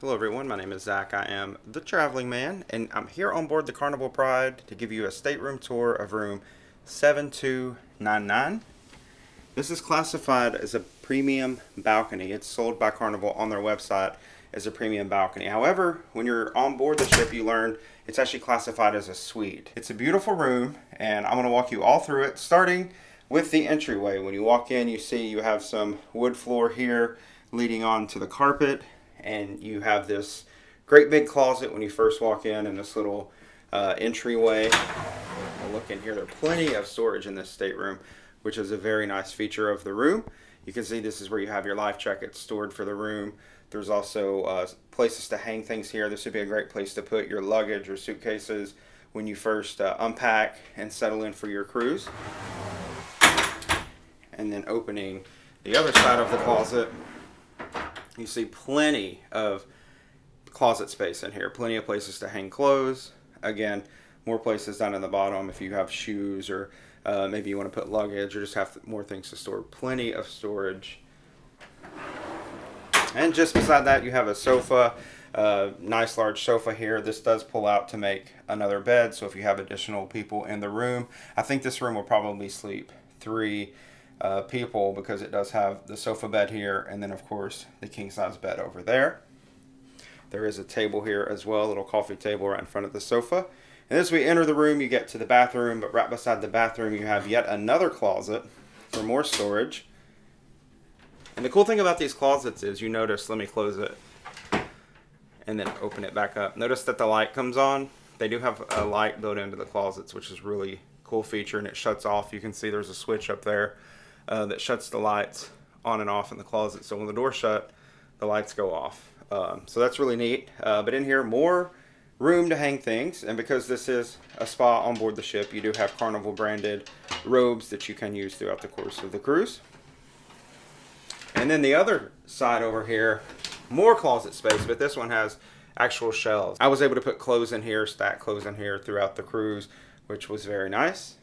Hello everyone, my name is Zach. I am the Traveling Man, and I'm here on board the Carnival Pride to give you a stateroom tour of room 7299. This is classified as a premium balcony. It's sold by Carnival on their website as a premium balcony. However, when you're on board the ship, you learn it's actually classified as a suite. It's a beautiful room, and I'm going to walk you all through it, starting with the entryway. When you walk in, you see you have some wood floor here leading on to the carpet, and you have this great big closet when you first walk in, and this little entryway. Look in here, there are plenty of storage in this stateroom, which is a very nice feature of the room. You can see this is where you have your life jackets stored for the room. There's also places to hang things here. This would be a great place to put your luggage or suitcases when you first unpack and settle in for your cruise. And then opening the other side of the closet, you see plenty of closet space in here. Plenty of places to hang clothes. Again, more places down in the bottom if you have shoes or maybe you want to put luggage or just have more things to store. Plenty of storage. And just beside that, you have a sofa. Nice large sofa here. This does pull out to make another bed, so if you have additional people in the room, I think this room will probably sleep 3 people, because it does have the sofa bed here, and then of course the king size bed over there. There is a table here as well, a little coffee table right in front of the sofa. And as we enter the room, you get to the bathroom, but right beside the bathroom you have yet another closet for more storage. And the cool thing about these closets is, you notice, let me close it and then open it back up. Notice that the light comes on. They do have a light built into the closets, which is really cool feature, and it shuts off. You can see there's a switch up there that shuts the lights on and off in the closet. So when the door's shut, the lights go off. So that's really neat. But in here, more room to hang things. And because this is a spa on board the ship, you do have Carnival branded robes that you can use throughout the course of the cruise. And then the other side over here, more closet space, but this one has actual shelves. I was able to put clothes in here, stack clothes in here throughout the cruise, which was very nice.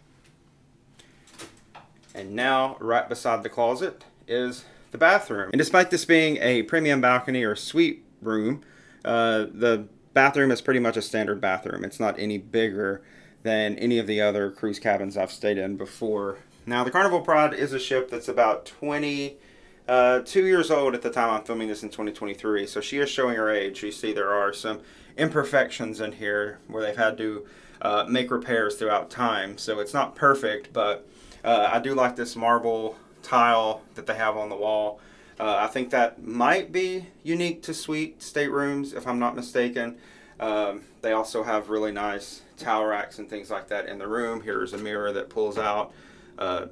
And now, right beside the closet is the bathroom. And despite this being a premium balcony or suite room, the bathroom is pretty much a standard bathroom. It's not any bigger than any of the other cruise cabins I've stayed in before. Now, the Carnival Pride is a ship that's about 22 years old at the time I'm filming this in 2023. So she is showing her age. You see there are some imperfections in here where they've had to make repairs throughout time. So it's not perfect, but I do like this marble tile that they have on the wall. I think that might be unique to suite staterooms, if I'm not mistaken. They also have really nice towel racks and things like that in the room. Here's a mirror that pulls out.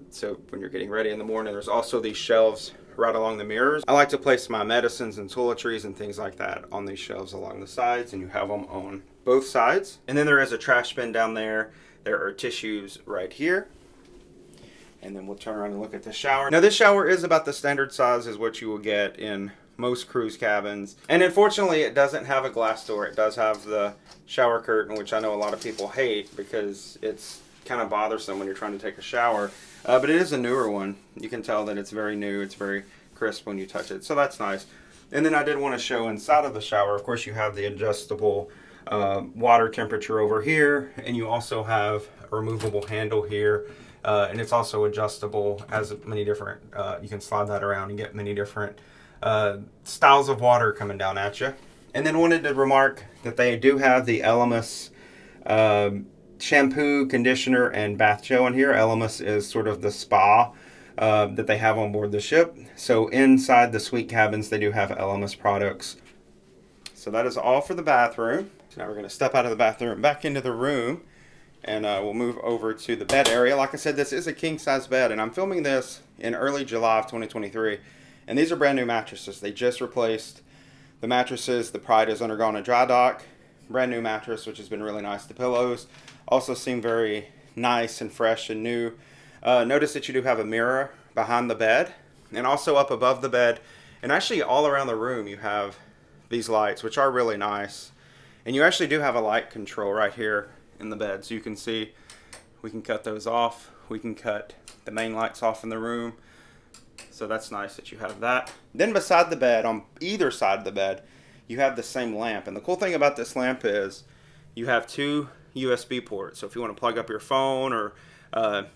So when you're getting ready in the morning, there's also these shelves right along the mirrors. I like to place my medicines and toiletries and things like that on these shelves along the sides, and you have them on both sides. And then there is a trash bin down there. There are tissues right here. And then we'll turn around and look at the shower. Now, this shower is about the standard size as what you will get in most cruise cabins. And unfortunately, it doesn't have a glass door. It does have the shower curtain, which I know a lot of people hate because it's kind of bothersome when you're trying to take a shower. But it is a newer one. You can tell that it's very new. It's very crisp when you touch it. So that's nice. And then I did want to show inside of the shower. Of course, you have the adjustable water temperature over here. And you also have a removable handle here. And it's also adjustable as many different, you can slide that around and get many different styles of water coming down at you. And then wanted to remark that they do have the Elemis shampoo, conditioner, and bath gel in here. Elemis is sort of the spa that they have on board the ship. So inside the suite cabins, they do have Elemis products. So that is all for the bathroom. So now we're going to step out of the bathroom, back into the room. And we'll move over to the bed area. Like I said, this is a king-size bed, and I'm filming this in early July of 2023. And these are brand new mattresses. They just replaced the mattresses. The Pride has undergone a dry dock. Brand new mattress, which has been really nice. The pillows also seem very nice and fresh and new. Notice that you do have a mirror behind the bed, and also up above the bed. And actually all around the room you have these lights, which are really nice. And you actually do have a light control right here in the bed, so you can see we can cut those off. We can cut the main lights off in the room, so that's nice that you have that. Then beside the bed, on either side of the bed, you have the same lamp. And the cool thing about this lamp is you have two USB ports. So if you want to plug up your phone or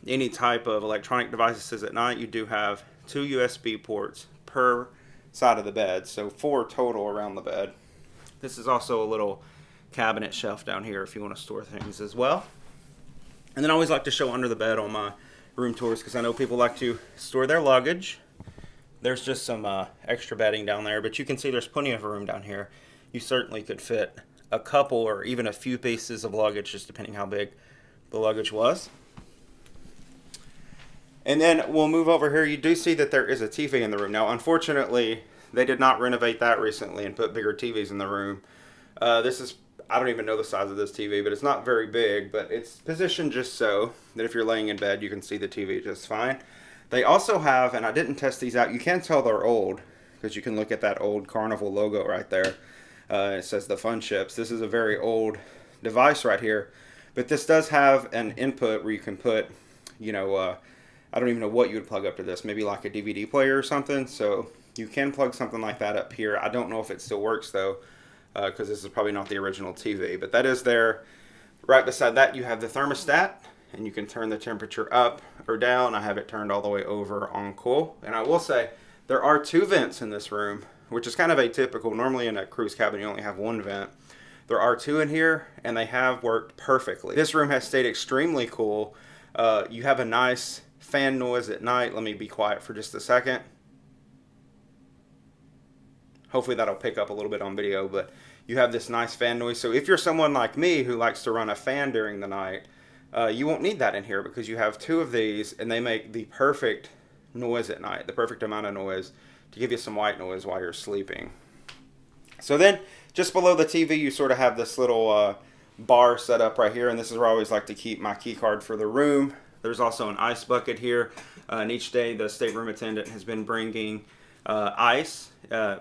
any type of electronic devices at night, you do have two USB ports per side of the bed. So 4 total around the bed. This is also a little cabinet shelf down here if you want to store things as well. And then I always like to show under the bed on my room tours because I know people like to store their luggage. There's just some extra bedding down there, but you can see there's plenty of room down here. You certainly could fit a couple or even a few pieces of luggage, just depending how big the luggage was. And then we'll move over here. You do see that there is a TV in the room. Now, unfortunately, they did not renovate that recently and put bigger TVs in the room. This is, I don't even know the size of this TV, but it's not very big, but it's positioned just so that if you're laying in bed, you can see the TV just fine. They also have, and I didn't test these out, you can tell they're old because you can look at that old Carnival logo right there. It says the Fun Ships. This is a very old device right here, but this does have an input where you can put, you know, I don't even know what you would plug up to this, maybe like a DVD player or something. So you can plug something like that up here. I don't know if it still works though, because this is probably not the original TV, but that is there. Right beside that, you have the thermostat, and you can turn the temperature up or down. I have it turned all the way over on cool. And I will say, there are 2 vents in this room, which is kind of atypical. Normally in a cruise cabin, you only have 1 vent. There are 2 in here, and they have worked perfectly. This room has stayed extremely cool. You have a nice fan noise at night. Let me be quiet for just a second. Hopefully that'll pick up a little bit on video, but you have this nice fan noise. So if you're someone like me who likes to run a fan during the night, you won't need that in here because you have 2 of these and they make the perfect noise at night, the perfect amount of noise to give you some white noise while you're sleeping. So then just below the TV, you sort of have this little bar set up right here, and this is where I always like to keep my key card for the room. There's also an ice bucket here, and each day the stateroom attendant has been bringing ice,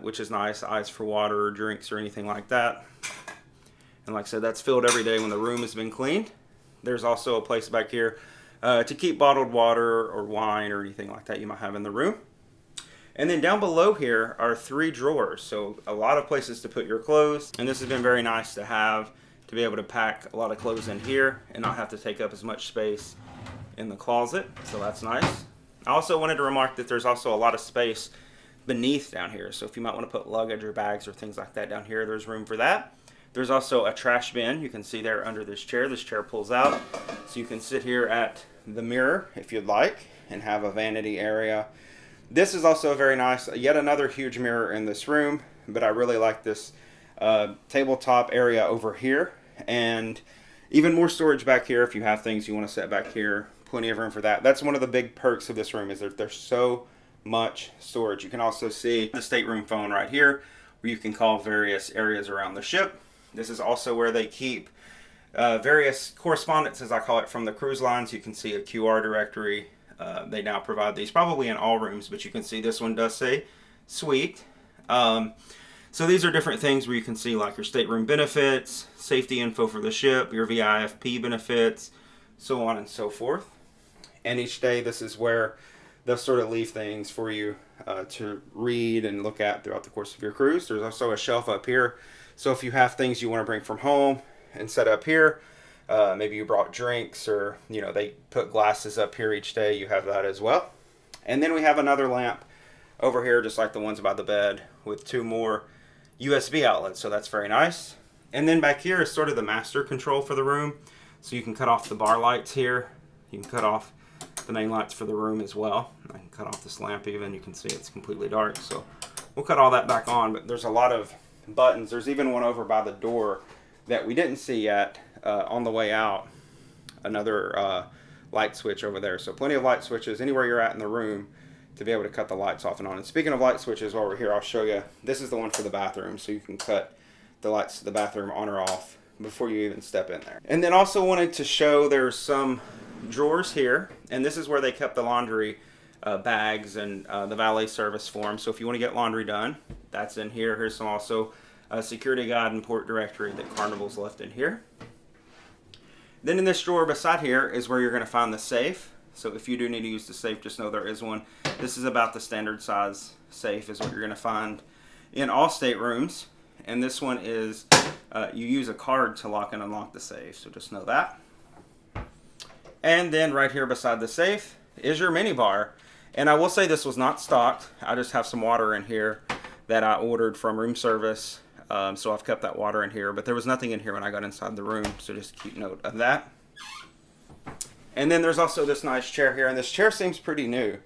which is nice, ice for water or drinks or anything like that. And like I said, that's filled every day when the room has been cleaned. There's also a place back here to keep bottled water or wine or anything like that you might have in the room. And then down below here are 3 drawers, so a lot of places to put your clothes. And this has been very nice to have, to be able to pack a lot of clothes in here and not have to take up as much space in the closet, so that's nice. I also wanted to remark that there's also a lot of space beneath down here, so if you might want to put luggage or bags or things like that down here, there's room for that. There's also a trash bin. You can see there under this chair. This chair pulls out, so you can sit here at the mirror if you'd like and have a vanity area. This is also very nice. Yet another huge mirror in this room, but I really like this tabletop area over here, and even more storage back here if you have things you want to set back here. Plenty of room for that. That's one of the big perks of this room, is that there's so much storage. You can also see the stateroom phone right here where you can call various areas around the ship. This is also where they keep various correspondence, as I call it, from the cruise lines. You can see a QR directory. They now provide these probably in all rooms, but you can see this one does say suite. So these are different things where you can see like your stateroom benefits, safety info for the ship, your VIFP benefits, so on and so forth. And each day this is where they'll sort of leave things for you to read and look at throughout the course of your cruise. There's also a shelf up here. So if you have things you want to bring from home and set up here, maybe you brought drinks, or you know, they put glasses up here each day, you have that as well. And then we have another lamp over here, just like the ones by the bed, with 2 more USB outlets, so that's very nice. And then back here is sort of the master control for the room, so you can cut off the bar lights here. You can cut off the main lights for the room as well. I can cut off this lamp even. You can see it's completely dark, so we'll cut all that back on. But there's a lot of buttons. There's even one over by the door that we didn't see yet on the way out. Another light switch over there. So plenty of light switches anywhere you're at in the room to be able to cut the lights off and on. And speaking of light switches, while we're here, I'll show you. This is the one for the bathroom, so you can cut the lights to the bathroom on or off before you even step in there. And then also wanted to show there's some drawers here, and this is where they kept the laundry bags and the valet service for them. So if you want to get laundry done, that's in here. Here's some also security guide and port directory that Carnival's left in here. Then in this drawer beside here is where you're going to find the safe. So if you do need to use the safe, just know there is one. This is about the standard size safe is what you're going to find in all staterooms. and this one is you use a card to lock and unlock the safe, so just know that. And then right here beside the safe is your mini bar. And I will say this was not stocked. I just have some water in here that I ordered from room service. So I've kept that water in here, but there was nothing in here when I got inside the room, so just keep note of that. And then there's also this nice chair here, and this chair seems pretty new.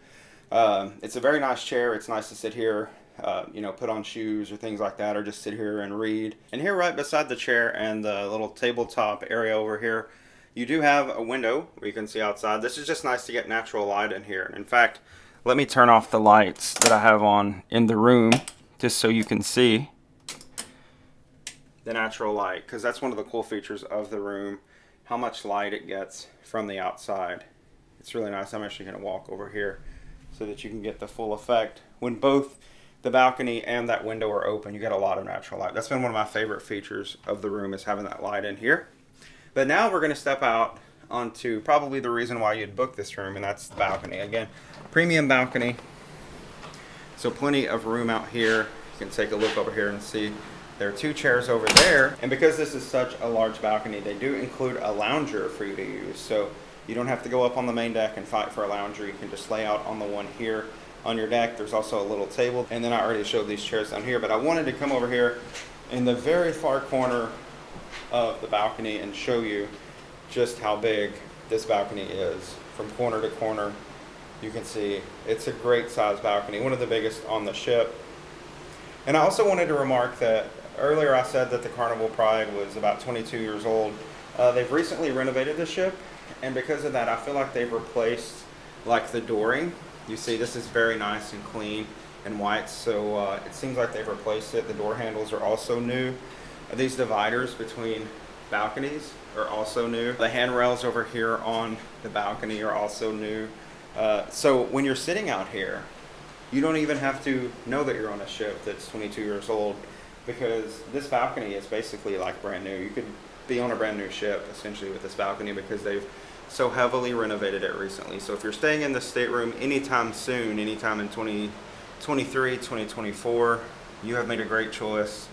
It's a very nice chair. It's nice to sit here, you know, put on shoes or things like that, or just sit here and read. And here right beside the chair and the little tabletop area over here, you do have a window where you can see outside. This is just nice to get natural light in here. And in fact, let me turn off the lights that I have on in the room just so you can see the natural light, because that's one of the cool features of the room, how much light it gets from the outside. It's really nice. I'm actually going to walk over here so that you can get the full effect. When both the balcony and that window are open, you get a lot of natural light. That's been one of my favorite features of the room, is having that light in here. But now we're going to step out onto probably the reason why you'd book this room, and that's the balcony. Again, premium balcony, so plenty of room out here. You can take a look over here and see there are 2 chairs over there. And because this is such a large balcony, they do include a lounger for you to use. So you don't have to go up on the main deck and fight for a lounger. You can just lay out on the one here on your deck. There's also a little table. And then I already showed these chairs down here, but I wanted to come over here in the very far corner of the balcony and show you just how big this balcony is. From corner to corner, you can see it's a great size balcony, one of the biggest on the ship. And I also wanted to remark that earlier I said that the Carnival Pride was about 22 years old. They've recently renovated the ship, and because of that, I feel like they've replaced like the dooring. You see, this is very nice and clean and white, so it seems like they've replaced it. The door handles are also new. These dividers between balconies are also new. The handrails over here on the balcony are also new. So when you're sitting out here, you don't even have to know that you're on a ship that's 22 years old, because this balcony is basically like brand new. You could be on a brand new ship essentially with this balcony, because they've so heavily renovated it recently. So if you're staying in the stateroom anytime soon, anytime in 2023, 2024, you have made a great choice.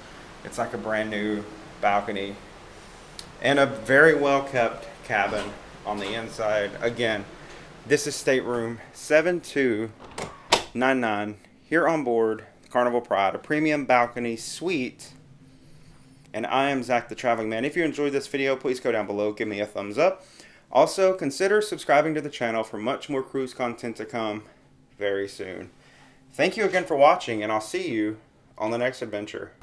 It's like a brand new balcony and a very well kept cabin on the inside. Again, this is stateroom 7299 here on board Carnival Pride, a premium balcony suite. And I am Zach, the Traveling Man. If you enjoyed this video, please go down below, give me a thumbs up. Also, consider subscribing to the channel for much more cruise content to come very soon. Thank you again for watching, and I'll see you on the next adventure.